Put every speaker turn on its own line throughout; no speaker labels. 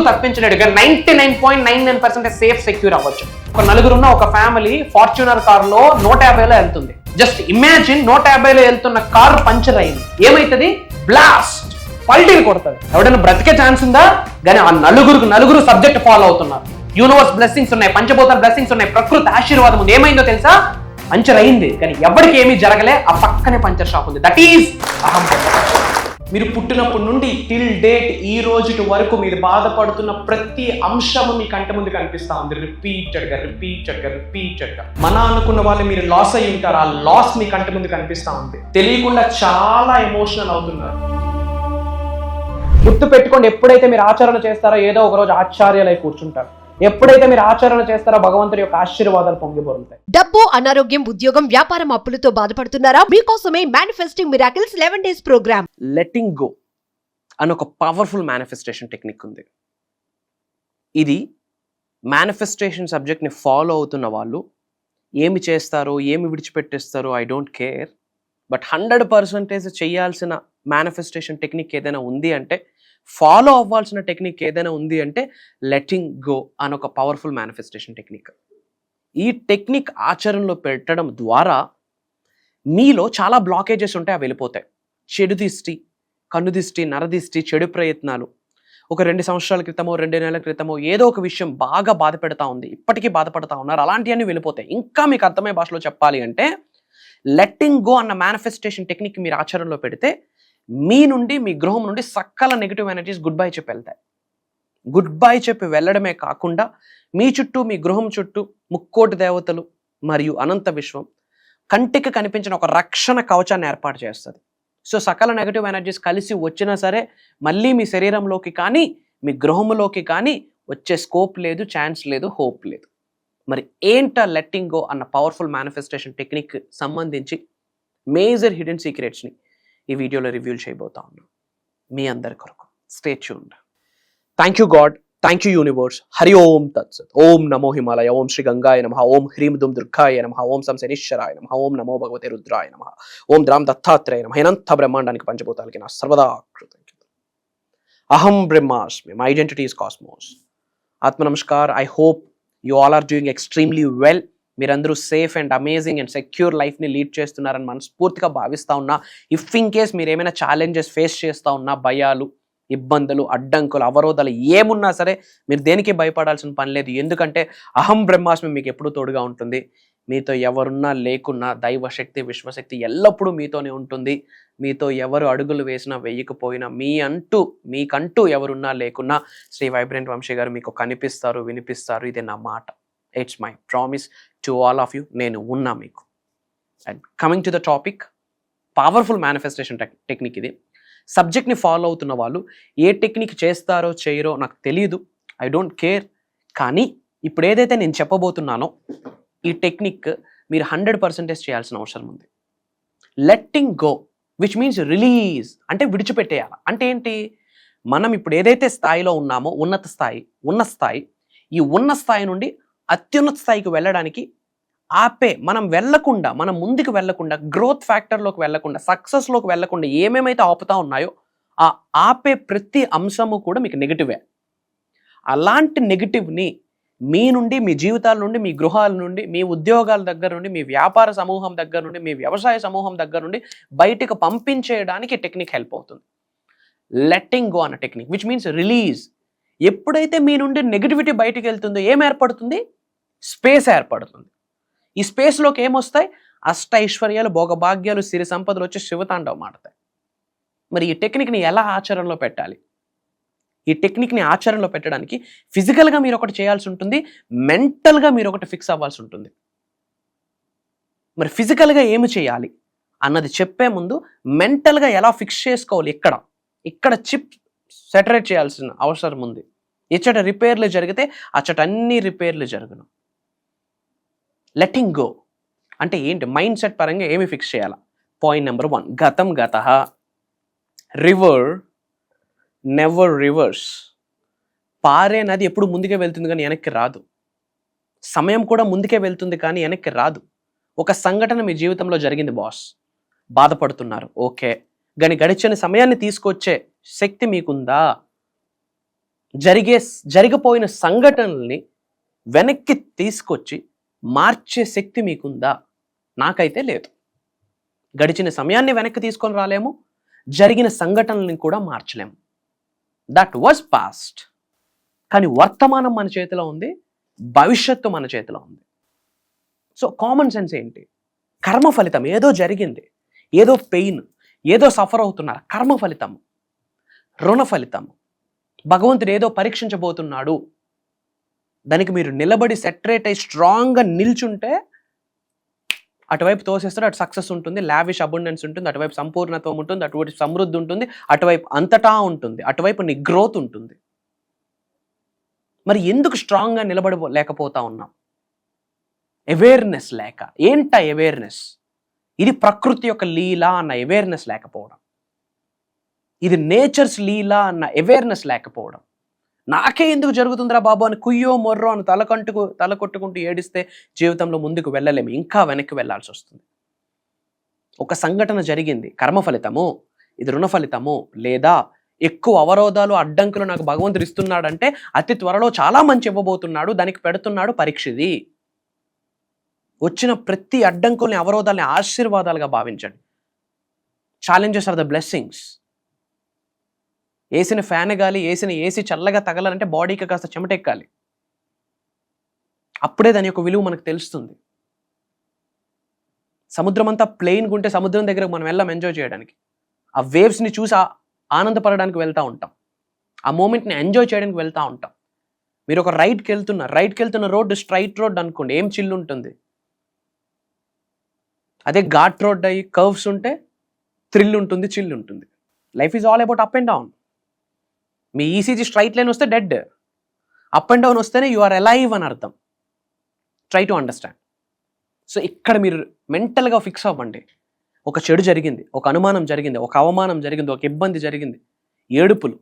తప్పించలేడుగా 99.99% safe secure అవ్వచ్చు. ఒక నలుగురున్న ఒక ఫ్యామిలీ ఫార్చ్యూనర్ కారులో 150లో వెళ్తుంది. జస్ట్ ఇమాజిన్ 150లో వెళ్తున్న కారు పంచర్ అయింది, ఏమైతుంది? బ్లాస్ట్, పల్టీలు కొడుతుంది. ఎవడైనా బ్రతికే ఛాన్స్ ఉందా? కానీ ఆ నలుగురు సబ్జెక్ట్ ఫాలో అవుతున్నారు. యూనివర్స్ బ్లెస్సింగ్స్ ఉన్నాయి, పంచభూతాల బ్లెస్సింగ్స్ ఉన్నాయి, ప్రకృతి ఆశీర్వాదం ఉంది. ఏమైందో తెలుసా? పంచర్ అయింది, కానీ ఎవరికి ఏమీ జరగలే. ఆ పక్కనే పంచర్ షాప్ ఉంది. దట్ ఈజ్ అహం. మీరు పుట్టినప్పటి నుండి టిల్ డేట్ ఈ రోజు వరకు మీరు బాధపడుతున్న ప్రతి అంశము మీ కంటి ముందు కనిపిస్తా ఉంది. రిపీటెడ్గా మన అనుకున్న వాళ్ళు మీరు లాస్ అయ్యి ఉంటారు. ఆ లాస్ మీ కంటి ముందు కనిపిస్తా ఉంది. తెలియకుండా చాలా ఎమోషనల్ అవుతున్నారు. గుర్తు పెట్టుకోండి, ఎప్పుడైతే మీరు ఆచరణ చేస్తారో ఏదో ఒక రోజు ఆశ్చర్యాలై కూర్చుంటారు. ఎప్పుడైతే మీరు ఆచరణ చేస్తారో భగవంతుడి యొక్క ఆశీర్వాదాలు పొంగిపోతాయి.
డబ్బు, అనారోగ్యం, ఉద్యోగం, వ్యాపారం, అప్పులతో బాధపడుతున్నారా? మీకోసమే manifesting miracles 11 days programme.
Letting go అని ఒక పవర్ఫుల్ మేనిఫెస్టేషన్ టెక్నిక్ ఉంది. ఇది మేనిఫెస్టేషన్ సబ్జెక్ట్ని ఫాలో అవుతున్న వాళ్ళు ఏమి చేస్తారో, ఏమి విడిచిపెట్టేస్తారో ఐ డోంట్ కేర్. బట్ 100% చేయాల్సిన మేనిఫెస్టేషన్ టెక్నిక్ ఏదైనా ఉంది అంటే, ఫాలో అవ్వాల్సిన టెక్నిక్ ఏదైనా ఉంది అంటే లెట్టింగ్ గో అని ఒక పవర్ఫుల్ మేనిఫెస్టేషన్ టెక్నిక్. ఈ టెక్నిక్ ఆచరణలో పెట్టడం ద్వారా మీలో చాలా బ్లాకేజెస్ ఉంటాయి, అవి వెళ్ళిపోతాయి. చెడు దిష్టి, కన్ను దిష్టి, నరదిష్టి, చెడు ప్రయత్నాలు ఒక 2 సంవత్సరాల క్రితమో 2 నెలల క్రితమో ఏదో ఒక విషయం బాగా బాధ పెడతా ఉంది, ఇప్పటికీ బాధపడతా ఉన్నారు, అలాంటివన్నీ వెళ్ళిపోతాయి. ఇంకా మీకు అర్థమయ్యే భాషలో చెప్పాలి అంటే లెట్టింగ్ గో అన్న మేనిఫెస్టేషన్ టెక్నిక్ మీరు ఆచరణలో పెడితే మీ నుండి, మీ గృహం నుండి సకల నెగిటివ్ ఎనర్జీస్ గుడ్ బై చెప్పి వెళ్తాయి. గుడ్ బై చెప్పి వెళ్ళడమే కాకుండా మీ చుట్టూ, మీ గృహం చుట్టూ ముక్కోటి దేవతలు మరియు అనంత విశ్వం కంటికి కనిపించిన ఒక రక్షణ కవచాన్ని ఏర్పాటు చేస్తుంది. సో సకల నెగిటివ్ ఎనర్జీస్ కలిసి వచ్చినా సరే మళ్ళీ మీ శరీరంలోకి కానీ మీ గృహంలోకి కానీ వచ్చే స్కోప్ లేదు, ఛాన్స్ లేదు, హోప్ లేదు. మరి ఏంటా లెట్టింగ్ గో అన్న పవర్ఫుల్ మేనిఫెస్టేషన్ టెక్నిక్ సంబంధించి మేజర్ హిడెన్ సీక్రెట్స్ని ఈ వీడియోలో రివ్యూ చేయబోతా ఉన్నాం మీ అందరి కొరకు. Stay tuned. Thank you god, thank you universe. Hari Om తత్సత్. ఓం నమో హిమాలయ, ఓం శ్రీ గంగాయ నమః, ఓం హ్రీం దుం దుర్గాయ నమః, ఓం సం శనీశ్వరాయ నమః, ఓం నమో భగవతే రుద్రాయ నమః, ఓం ద్రాం దత్తాత్రేయ నమః. అనంత బ్రహ్మాండానికి పంచభూతాలకి నా సర్వదా కృతజ్ఞత. అహం బ్రహ్మాస్మి. My identity is cosmos. ఆత్మ నమస్కార్. I hope you all are doing extremely well. మీరందరూ safe and amazing and secure లైఫ్ని లీడ్ చేస్తున్నారని మనస్ఫూర్తిగా భావిస్తూ ఉన్నా. ఇఫ్ ఇన్ కేస్ మీరు ఏమైనా ఛాలెంజెస్ ఫేస్ చేస్తూ ఉన్నా, భయాలు, ఇబ్బందులు, అడ్డంకులు, అవరోధాలు ఏమున్నా సరే మీరు దేనికి భయపడాల్సిన పని లేదు. ఎందుకంటే అహం బ్రహ్మాస్మి మీకు ఎప్పుడూ తోడుగా ఉంటుంది. మీతో ఎవరున్నా లేకున్నా దైవశక్తి, విశ్వశక్తి ఎల్లప్పుడూ మీతోనే ఉంటుంది. మీతో ఎవరు అడుగులు వేసినా వేయకపోయినా మీకంటూ ఎవరున్నా లేకున్నా శ్రీ వైబ్రెంట్ వంశీ గారు మీకు కనిపిస్తారు, వినిపిస్తారు. ఇది నా మాట. It's my promise to all of you. నేను ఉన్నా మీకు. And coming to the topic, powerful manifestation technique ఇది. సబ్జెక్ట్ని ఫాలో అవుతున్న వాళ్ళు ఏ టెక్నిక్ చేస్తారో చేయరో నాకు తెలియదు, ఐ డోంట్ కేర్. కానీ ఇప్పుడు ఏదైతే నేను చెప్పబోతున్నానో ఈ టెక్నిక్ మీరు 100% చేయాల్సిన అవసరం ఉంది. Letting go which means release, అంటే విడిచిపెట్టేయాలి. అంటే ఏంటి? మనం ఇప్పుడు ఏదైతే స్థాయిలో ఉన్నామో ఉన్న స్థాయి, ఈ ఉన్న స్థాయి నుండి అత్యున్నత స్థాయికి వెళ్ళడానికి మనం ముందుకు వెళ్లకుండా, గ్రోత్ ఫ్యాక్టర్లోకి వెళ్లకుండా, సక్సెస్లోకి వెళ్లకుండా ఏమేమైతే ఆపుతా ఉన్నాయో ఆ ఆపే ప్రతి అంశము కూడా మీకు నెగిటివే. అలాంటి నెగిటివ్ని మీ నుండి, మీ జీవితాల నుండి, మీ గృహాల నుండి, మీ ఉద్యోగాల దగ్గర నుండి, మీ వ్యాపార సమూహం దగ్గర నుండి, మీ వ్యవసాయ సమూహం దగ్గర నుండి బయటకు పంపించేయడానికి టెక్నిక్ హెల్ప్ అవుతుంది. లెట్టింగ్ గో అన్న టెక్నిక్ విచ్ మీన్స్ రిలీజ్. ఎప్పుడైతే మీ నుండి నెగిటివిటీ బయటకు వెళ్తుందో ఏం ఏర్పడుతుంది? స్పేస్ ఏర్పడుతుంది. ఈ స్పేస్లోకి ఏమొస్తాయి? అష్టైశ్వర్యాలు, భోగభాగ్యాలు, సిరి సంపదలు వచ్చి శివతాండవం ఆడతాయి. మరి ఈ టెక్నిక్ని ఎలా ఆచరణలో పెట్టాలి? ఈ టెక్నిక్ని ఆచరణలో పెట్టడానికి ఫిజికల్గా మీరు ఒకటి చేయాల్సి ఉంటుంది, మెంటల్గా మీరు ఒకటి ఫిక్స్ అవ్వాల్సి ఉంటుంది. మరి ఫిజికల్గా ఏమి చేయాలి అన్నది చెప్పే ముందు మెంటల్గా ఎలా ఫిక్స్ చేసుకోవాలి, ఇక్కడ చిప్ సెటరేట్ చేయాల్సిన అవసరం ఉంది. ఇచ్చట రిపేర్లు జరిగితే అచ్చట అన్ని రిపేర్లు జరుగును. లెట్టింగ్ గో అంటే ఏంటి? మైండ్ సెట్ పరంగా ఏమి ఫిక్స్ చేయాలా? పాయింట్ నెంబర్ 1, గతం గతః, రివర్ నెవర్ రివర్స్. పారే నది ఎప్పుడు ముందుకే వెళ్తుంది కానీ వెనక్కి రాదు. సమయం కూడా ముందుకే వెళ్తుంది కానీ వెనక్కి రాదు. ఒక సంఘటన మీ జీవితంలో జరిగింది బాస్, బాధపడుతున్నారు, ఓకే, కానీ గడిచిన సమయాన్ని తీసుకొచ్చే శక్తి మీకుందా? జరిగిపోయిన సంఘటనల్ని వెనక్కి తీసుకొచ్చి మార్చే శక్తి మీకుందా? నాకైతే లేదు. గడిచిన సమయాన్ని వెనక్కి తీసుకొని రాలేము, జరిగిన సంఘటనల్ని కూడా మార్చలేము. That was past. కానీ వర్తమానం మన చేతిలో ఉంది, భవిష్యత్తు మన చేతిలో ఉంది. సో కామన్ సెన్స్ ఏంటి? కర్మ ఫలితం. ఏదో జరిగింది, ఏదో పెయిన్, ఏదో సఫర్ అవుతున్నారు, కర్మ ఫలితము, రుణ ఫలితము. భగవంతుడు ఏదో పరీక్షించబోతున్నాడు, దానికి మీరు నిలబడి సెటరేట్ అయి స్ట్రాంగ్గా నిల్చుంటే అటువైపు తోసేస్తాడు. అటు సక్సెస్ ఉంటుంది, లావిష్ అబండెన్స్ ఉంటుంది, అటువైపు సంపూర్ణత్వం ఉంటుంది, అటువైపు సమృద్ధి ఉంటుంది, అటువైపు అంతటా ఉంటుంది, అటువైపు నీ గ్రోత్ ఉంటుంది. మరి ఎందుకు స్ట్రాంగ్గా నిలబడలేకపోతా ఉన్నాం? అవేర్నెస్ లేక. ఏంట అవేర్నెస్? ఇది ప్రకృతి యొక్క లీల అన్న అవేర్నెస్ లేకపోవడం, ఇది నేచర్స్ లీల అన్న అవేర్నెస్ లేకపోవడం. నాకే ఎందుకు జరుగుతుందిరా బాబు అని కుయ్యో మొర్రో అని తల కొట్టుకుంటూ ఏడిస్తే జీవితంలో ముందుకు వెళ్ళలేము, ఇంకా వెనక్కి వెళ్ళాల్సి వస్తుంది. ఒక సంఘటన జరిగింది, కర్మ ఫలితము, ఇది రుణ ఫలితము, లేదా ఎక్కువ అవరోధాలు అడ్డంకులు నాకు భగవంతుడు ఇస్తున్నాడంటే అతి త్వరలో చాలా మంచి ఇవ్వబోతున్నాడు, దానికి పెడుతున్నాడు పరీక్ష. ఇది వచ్చిన ప్రతి అడ్డంకుల్ని, అవరోధాలని ఆశీర్వాదాలుగా భావించండి. Challenges are the blessings. వేసిన ఫ్యాన్ గాలి, వేసిన ఏసీ చల్లగా తగలాలంటే బాడీకి కాస్త చెమటెక్కాలి, అప్పుడే దాని యొక్క విలువ మనకు తెలుస్తుంది. సముద్రం అంతా ప్లెయిన్గా ఉంటే సముద్రం దగ్గరకు మనం వెళ్ళాం ఎంజాయ్ చేయడానికి, ఆ వేవ్స్ని చూసి ఆనందపడడానికి వెళ్తూ ఉంటాం, ఆ మూమెంట్ని ఎంజాయ్ చేయడానికి వెళ్తూ ఉంటాం. మీరు ఒక రైడ్కి వెళ్తున్న రోడ్డు స్ట్రైట్ రోడ్ అనుకోండి, ఏం చిల్లు ఉంటుంది. అదే ఘాట్ రోడ్ అయ్యి కర్వ్స్ ఉంటే థ్రిల్ ఉంటుంది, చిల్ ఉంటుంది. Life is all about up and down. Me ECG straight line వస్తే డెడ్, అప్ అండ్ డౌన్ వస్తేనే యు ఆర్ అలైవ్ అని అర్థం. Try to understand. సో ఇక్కడ మీరు మెంటల్గా ఫిక్స్ అవ్వండి. ఒక చెడు జరిగింది, ఒక అనుమానం జరిగింది, ఒక అవమానం జరిగింది, ఒక ఇబ్బంది జరిగింది, ఏడుపులు,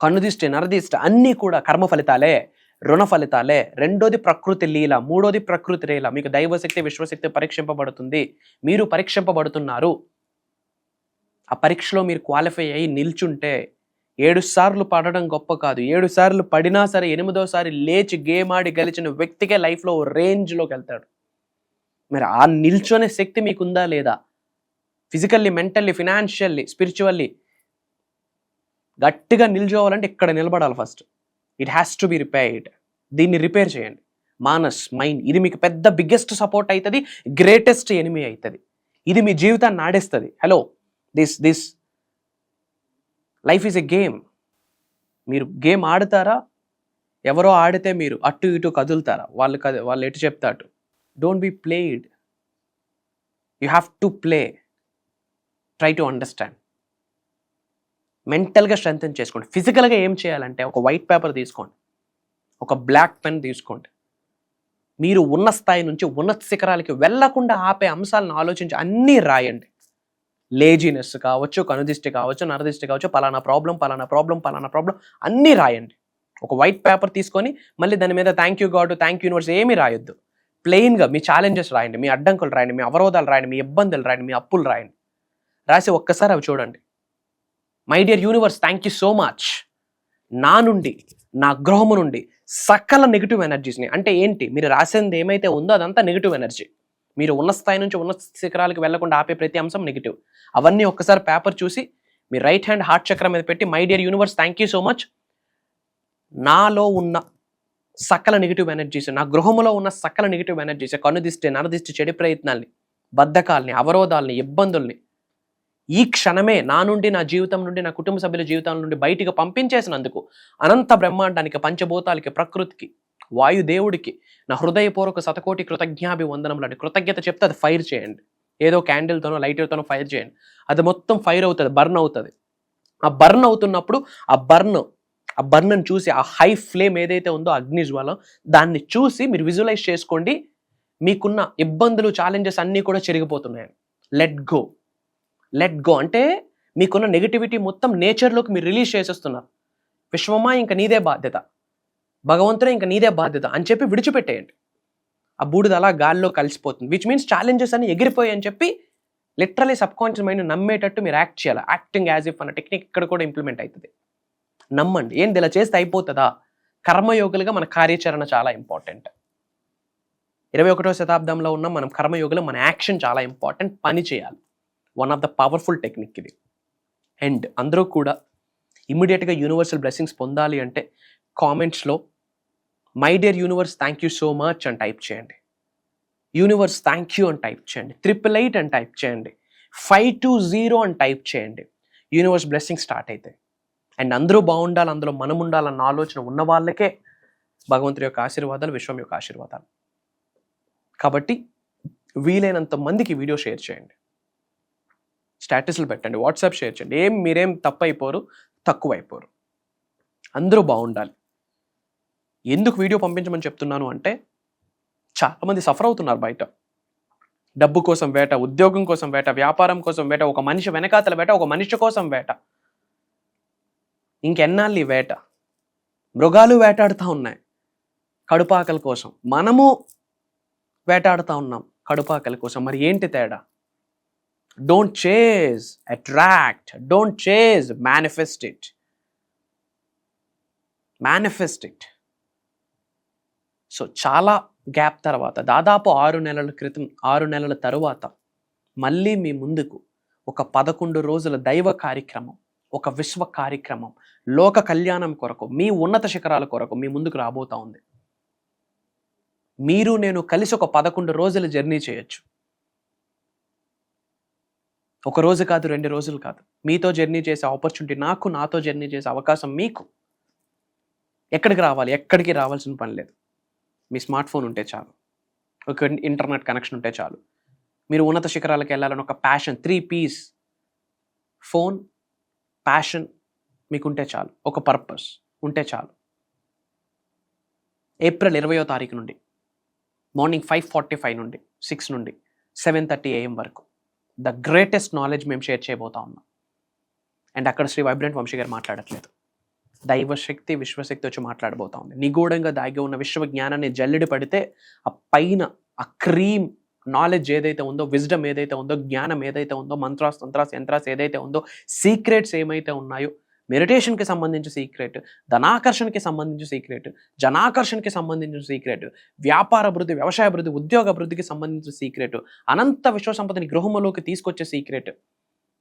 కన్నుదిష్టి, నరదిష్టి అన్నీ కూడా కర్మ ఫలితాలే, రుణ ఫలితాలే. రెండోది ప్రకృతి లీల, మూడోది ప్రకృతి లీల. మీకు దైవశక్తి, విశ్వశక్తి పరీక్షింపబడుతుంది, మీరు పరీక్షింపబడుతున్నారు. ఆ పరీక్షలో మీరు క్వాలిఫై అయ్యి నిల్చుంటే 7 సార్లు పడడం గొప్ప కాదు, 7 సార్లు పడినా సరే 8వ సారి లేచి గేమ్ ఆడి గెలిచిన వ్యక్తికే లైఫ్లో రేంజ్లోకి వెళ్తాడు. మరి ఆ నిల్చొనే శక్తి మీకుందా లేదా? ఫిజికల్లీ, మెంటల్లీ, ఫినాన్షియల్లీ, స్పిరిచువల్లీ గట్టిగా నిల్చోవాలంటే ఇక్కడ నిలబడాలి first. It has to be repaired. దీన్ని రిపేర్ చేయండి. మానస్, మైండ్, ఇది మీకు పెద్ద బిగ్గెస్ట్ సపోర్ట్ అవుతుంది, గ్రేటెస్ట్ ఎనిమీ అవుతుంది. ఇది మీ జీవితాన్ని ఆడేస్తుంది. Hello, this life is a game. మీరు గేమ్ ఆడతారా? ఎవరో ఆడితే మీరు అటు ఇటు కదులుతారా? వాళ్ళు ఎటు చెప్తా అటు. Don't be played, you have to play. Try to understand. మెంటల్గా స్ట్రెంథెన్ చేసుకోండి. ఫిజికల్గా ఏం చేయాలంటే ఒక వైట్ పేపర్ తీసుకోండి, ఒక బ్లాక్ పెన్ తీసుకోండి. మీరు ఉన్న స్థాయి నుంచి ఉన్నత శిఖరాలకి వెళ్లకుండా ఆపే అంశాలను ఆలోచించి అన్నీ రాయండి. లేజినెస్ కావచ్చు, కనుదిష్టి కావచ్చు, నరదిష్టి కావచ్చు, పలానా ప్రాబ్లం అన్నీ రాయండి. ఒక వైట్ పేపర్ తీసుకొని మళ్ళీ దాని మీద thank you god, thank you universe ఏమీ రాయొద్దు. ప్లెయిన్గా మీ ఛాలెంజెస్ రాయండి, మీ అడ్డంకులు రాయండి, మీ అవరోధాలు రాయండి, మీ ఇబ్బందులు రాయండి, మీ అప్పులు రాయండి. రాసి ఒక్కసారి అవి చూడండి. My dear universe, thank you so much. నా నుండి, నా గృహము నుండి సకల నెగిటివ్ ఎనర్జీస్ని, అంటే ఏంటి, మీరు రాసింది ఏమైతే ఉందో అదంతా నెగిటివ్ ఎనర్జీ. మీరు ఉన్న స్థాయి నుంచి ఉన్న శిఖరాలకు వెళ్లకుండా ఆపే ప్రతి అంశం నెగిటివ్. అవన్నీ ఒక్కసారి పేపర్ చూసి మీ రైట్ హ్యాండ్ హార్ట్ చక్రం మీద పెట్టి, my dear universe, thank you so much. నాలో ఉన్న సకల నెగిటివ్ ఎనర్జీస్, నా గృహములో ఉన్న సకల నెగిటివ్ ఎనర్జీస్, కనుదిష్టి, నరదిష్టి, చెడు ప్రయత్నాల్ని, బద్ధకాల్ని, అవరోధాలని, ఇబ్బందుల్ని ఈ క్షణమే నా నుండి, నా జీవితం నుండి, నా కుటుంబ సభ్యుల జీవితం నుండి బయటికి పంపించేసినందుకు అనంత బ్రహ్మాండానికి, పంచభూతాలకి, ప్రకృతికి, వాయుదేవుడికి నా హృదయపూర్వక శతకోటి కృతజ్ఞాభివందనములని కృతజ్ఞత చెప్తే అది ఫైర్ చేయండి. ఏదో క్యాండిల్తోనో లైటర్తోనో ఫైర్ చేయండి. అది మొత్తం ఫైర్ అవుతుంది, బర్న్ అవుతుంది. ఆ బర్న్ అవుతున్నప్పుడు ఆ బర్న్ చూసి, ఆ హై ఫ్లేమ్ ఏదైతే ఉందో అగ్నిజ్వాలం, దాన్ని చూసి మీరు విజువలైజ్ చేసుకోండి. మీకున్న ఇబ్బందులు, ఛాలెంజెస్ అన్నీ కూడా చెరిగిపోతున్నాయి. లెట్ గో అంటే మీకున్న నెగిటివిటీ మొత్తం నేచర్లోకి మీరు రిలీజ్ చేసేస్తున్నారు. విశ్వమా ఇంకా నీదే బాధ్యత, భగవంతుడే ఇంకా నీదే బాధ్యత అని చెప్పి విడిచిపెట్టేయండి. ఆ బూడిద అలా గాల్లో కలిసిపోతుంది. విచ్ మీన్స్ ఛాలెంజెస్ అన్ని ఎగిరిపోయాయి అని చెప్పి లిటరలీ సబ్ కాన్షియస్ మైండ్ నమ్మేటట్టు మీరు యాక్ట్ చేయాలి. యాక్టింగ్ యాజ్ ఇఫ్ అన్న టెక్నిక్ ఇక్కడ కూడా ఇంప్లిమెంట్ అవుతుంది. నమ్మండి. ఏంటి ఇలా చేస్తే అయిపోతుందా? కర్మయోగులుగా మన కార్యాచరణ చాలా ఇంపార్టెంట్. 21వ శతాబ్దంలో ఉన్న మనం కర్మయోగులు, మన యాక్షన్ చాలా ఇంపార్టెంట్. పని చేయాలి. One of the powerful technique ఇది. అండ్ అందరూ కూడా ఇమ్మీడియట్గా యూనివర్సల్ బ్లెస్సింగ్స్ పొందాలి అంటే కామెంట్స్లో my dear universe thank you so much అని టైప్ చేయండి. యూనివర్స్ థ్యాంక్ యూ అని టైప్ చేయండి. 888 అని టైప్ చేయండి. 520 అని టైప్ చేయండి. యూనివర్స్ బ్లెస్సింగ్ స్టార్ట్ అవుతాయి. అండ్ అందరూ బాగుండాలి, అందులో మనం ఉండాలన్న ఆలోచన ఉన్న వాళ్ళకే భగవంతుడి యొక్క ఆశీర్వాదాలు, విశ్వం యొక్క ఆశీర్వాదాలు. కాబట్టి వీలైనంత మందికి వీడియో షేర్ చేయండి, స్టేటస్లు పెట్టండి, వాట్సాప్ షేర్ చేయండి. మీరేం తక్కువైపోరు. అందరూ బాగుండాలి. ఎందుకు వీడియో పంపించమని చెప్తున్నాను అంటే చాలామంది సఫర్ అవుతున్నారు బయట. డబ్బు కోసం వేట, ఉద్యోగం కోసం వేట, వ్యాపారం కోసం వేట, ఒక మనిషి వెనకాతల వేట, ఒక మనిషి కోసం వేట. ఇంకెన్నాళ్ళు ఈ వేట? మృగాలు వేటాడుతూ ఉన్నాయి కడుపాకల కోసం, మనము వేటాడుతూ ఉన్నాం కడుపాకల కోసం. మరి ఏంటి తేడా? Don't chase, attract. Don't chase, manifest it. So చాలా గ్యాప్ తర్వాత, దాదాపు 6 నెలల తరువాత మళ్ళీ మీ ముందుకు ఒక 11 రోజుల దైవ కార్యక్రమం, ఒక విశ్వ కార్యక్రమం, లోక కళ్యాణం కొరకు, మీ ఉన్నత శిఖరాల కొరకు మీ ముందుకు రాబోతా ఉంది. మీరు నేను కలిసి ఒక 11 రోజుల జర్నీ చేయొచ్చు. ఒక రోజు కాదు, 2 రోజులు కాదు. మీతో జర్నీ చేసే ఆపర్చునిటీ నాకు, నాతో జర్నీ చేసే అవకాశం మీకు. ఎక్కడికి రావాలి? ఎక్కడికి రావాల్సిన పని లేదు. మీ స్మార్ట్ ఫోన్ ఉంటే చాలు, ఒక ఇంటర్నెట్ కనెక్షన్ ఉంటే చాలు. మీరు ఉన్నత శిఖరాలకు వెళ్ళాలని ఒక ప్యాషన్, 3 P's, ఫోన్, ప్యాషన్ మీకుంటే చాలు, ఒక పర్పస్ ఉంటే చాలు. ఏప్రిల్ 20వ తారీఖు నుండి మార్నింగ్ 5:45 నుండి 6 నుండి 7:30 AM వరకు ద గ్రేటెస్ట్ నాలెడ్జ్ మేము షేర్ చేయబోతా ఉన్నాం. అండ్ అక్కడ శ్రీ వైబ్రెంట్ వంశీ గారు మాట్లాడట్లేదు, దైవశక్తి, విశ్వశక్తి వచ్చి మాట్లాడబోతా ఉంది. నిగూఢంగా దాగి ఉన్న విశ్వ జ్ఞానాన్ని జల్లెడి పడితే ఆ పైన ఆ క్రీమ్ నాలెడ్జ్ ఏదైతే ఉందో, విజ్డమ్ ఏదైతే ఉందో, జ్ఞానం ఏదైతే ఉందో, మంత్రాస్, తంత్రాస్, యంత్రాస్ ఏదైతే ఉందో, సీక్రెట్స్ ఏమైతే ఉన్నాయో, మెడిటేషన్కి సంబంధించి సీక్రెట్, ధనాకర్షణకి సంబంధించి సీక్రెట్, జనాకర్షణకి సంబంధించిన సీక్రెట్, వ్యాపార అభివృద్ధి, వ్యవసాయ అభివృద్ధి, ఉద్యోగ అభివృద్ధికి సంబంధించిన సీక్రెట్, అనంత విశ్వ సంపదని గృహములోకి తీసుకొచ్చే సీక్రెట్,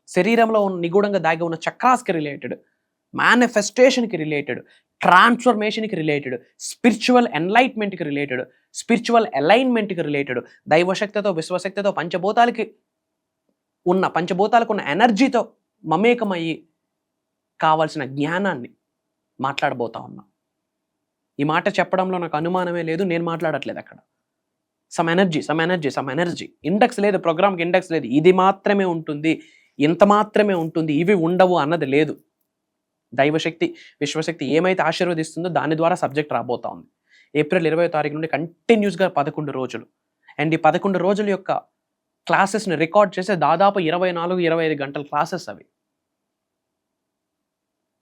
శరీరంలో నిగూఢంగా దాగి ఉన్న చక్రాస్కి రిలేటెడ్, మేనిఫెస్టేషన్కి రిలేటెడ్, ట్రాన్స్ఫర్మేషన్కి రిలేటెడ్, స్పిరిచువల్ ఎన్లైట్మెంట్కి రిలేటెడ్, స్పిరిచువల్ అలైన్మెంట్కి రిలేటెడ్, దైవశక్తితో, విశ్వశక్తితో, పంచభూతాలకు ఉన్న ఎనర్జీతో మమేకమయ్యి కావాల్సిన జ్ఞానాన్ని మాట్లాడబోతా ఉన్నా. ఈ మాట చెప్పడంలో నాకు అనుమానమే లేదు, నేను మాట్లాడట్లేదు అక్కడ. Some energy. ఇండెక్స్ లేదు, ప్రోగ్రామ్కి ఇండెక్స్ లేదు. ఇది మాత్రమే ఉంటుంది, ఇంత మాత్రమే ఉంటుంది, ఇవి ఉండవు అన్నది లేదు. దైవశక్తి, విశ్వశక్తి ఏమైతే ఆశీర్వదిస్తుందో దాని ద్వారా సబ్జెక్ట్ రాబోతా ఉంది. ఏప్రిల్ 20వ తారీఖు నుండి కంటిన్యూస్గా 11 రోజులు. అండ్ ఈ 11 రోజుల యొక్క క్లాసెస్ని రికార్డ్ చేసే దాదాపు 24-25 గంటల క్లాసెస్ అవి.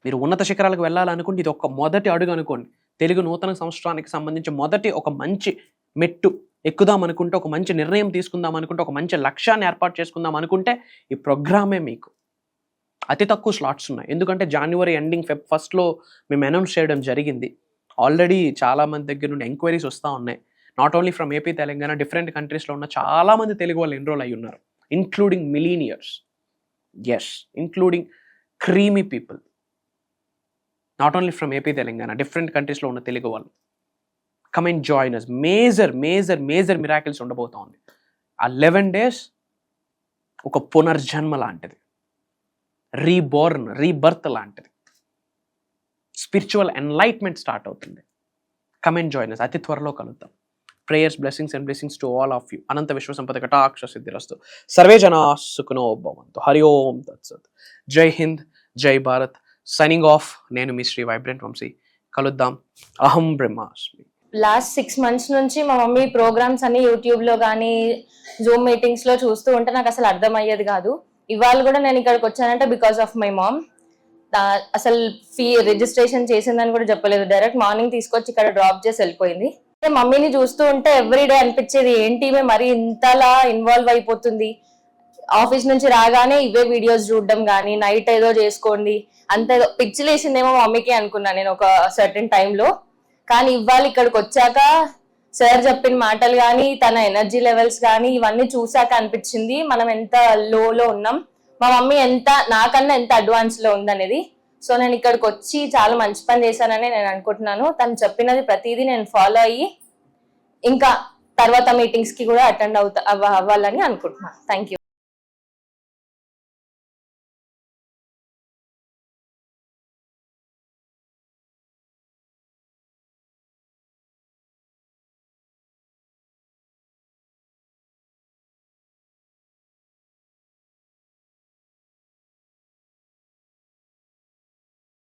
మీరు ఉన్నత శిఖరాలకు వెళ్ళాలనుకుంటే ఇది ఒక మొదటి అడుగు అనుకోండి. తెలుగు నూతన సంవత్సరానికి సంబంధించి మొదటి ఒక మంచి మెట్టు ఎక్కుదాం అనుకుంటే, ఒక మంచి నిర్ణయం తీసుకుందాం అనుకుంటే, ఒక మంచి లక్ష్యాన్ని ఏర్పాటు చేసుకుందాం అనుకుంటే ఈ ప్రోగ్రామే మీకు. అతి తక్కువ స్లాట్స్ ఉన్నాయి, ఎందుకంటే జనవరి ఎండింగ్, Feb 1 మేము అనౌన్స్ చేయడం జరిగింది. ఆల్రెడీ చాలామంది దగ్గర నుండి ఎంక్వైరీస్ వస్తూ ఉన్నాయి. Not only from AP, Telangana, different కంట్రీస్లో ఉన్న చాలామంది తెలుగు వాళ్ళు ఎన్రోల్ అయ్యి ఉన్నారు, including millionaires, including creamy people. Not only from AP, Telangana, different కంట్రీస్లో ఉన్న తెలుగు వాళ్ళు. Come and join us. Major miracles ఉండబోతా ఉంది. ఆ 11 days ఒక పునర్జన్మ లాంటిది, రీబర్త్ లాంటిది. స్పిరిచువల్ ఎన్లైట్మెంట్ స్టార్ట్ అవుతుంది. Come and join us. అతి త్వరలో కలుద్దాం. Prayers, blessings and blessings to all of you. అనంత విశ్వసంపద కటాక్ష సిద్ధిరస్తు. సర్వే జనా సుఖినో భవంతు. హరి ఓం తత్సత్. జై హింద్, జై భారత్. Signing off. నేను మీ శ్రీ వైబ్రెంట్ వంశీ. కలుద్దాం. అహం బ్రహ్మాస్మి.
లాస్ట్ 6 months నుంచి మా మమ్మీ ప్రోగ్రామ్స్ అన్ని యూట్యూబ్ లో కానీ, జూమ్ మీటింగ్స్ లో చూస్తూ ఉంటే నాకు అసలు అర్థం అయ్యేది కాదు. ఇవాళ కూడా నేను ఇక్కడికి వచ్చానంటే బికాస్ ఆఫ్ మై మామ్. అసలు ఫీ రిజిస్ట్రేషన్ చేసిందని కూడా చెప్పలేదు, డైరెక్ట్ మార్నింగ్ తీసుకొచ్చి ఇక్కడ డ్రాప్ చేసి వెళ్ళిపోయింది. మమ్మీని చూస్తూ ఉంటే ఎవ్రీడే అనిపించేది, ఏంటి మరి ఇంతలా ఇన్వాల్వ్ అయిపోతుంది. ఆఫీస్ నుంచి రాగానే ఇవే వీడియోస్ చూడడం కానీ, నైట్ ఏదో చేసుకోండి, అంత పిచ్చిలేసిందేమో మమ్మీకి అనుకున్నా నేను ఒక సర్టెన్ టైంలో. కానీ ఇవాళ ఇక్కడికి వచ్చాక సార్ చెప్పిన మాటలు కానీ తన ఎనర్జీ లెవెల్స్ కానీ ఇవన్నీ చూసాక అనిపించింది మనం ఎంత లోలో ఉన్నాం, మా మమ్మీ ఎంత నాకన్నా ఎంత అడ్వాన్స్ లో ఉందనేది. సో నేను ఇక్కడికి వచ్చి చాలా మంచి పని చేశానని నేను అనుకుంటున్నాను. తను చెప్పినది ప్రతిదీ నేను ఫాలో అయ్యి ఇంకా తర్వాత మీటింగ్స్ కి కూడా అటెండ్ అవ్వాలని అనుకుంటున్నాను. Thank you.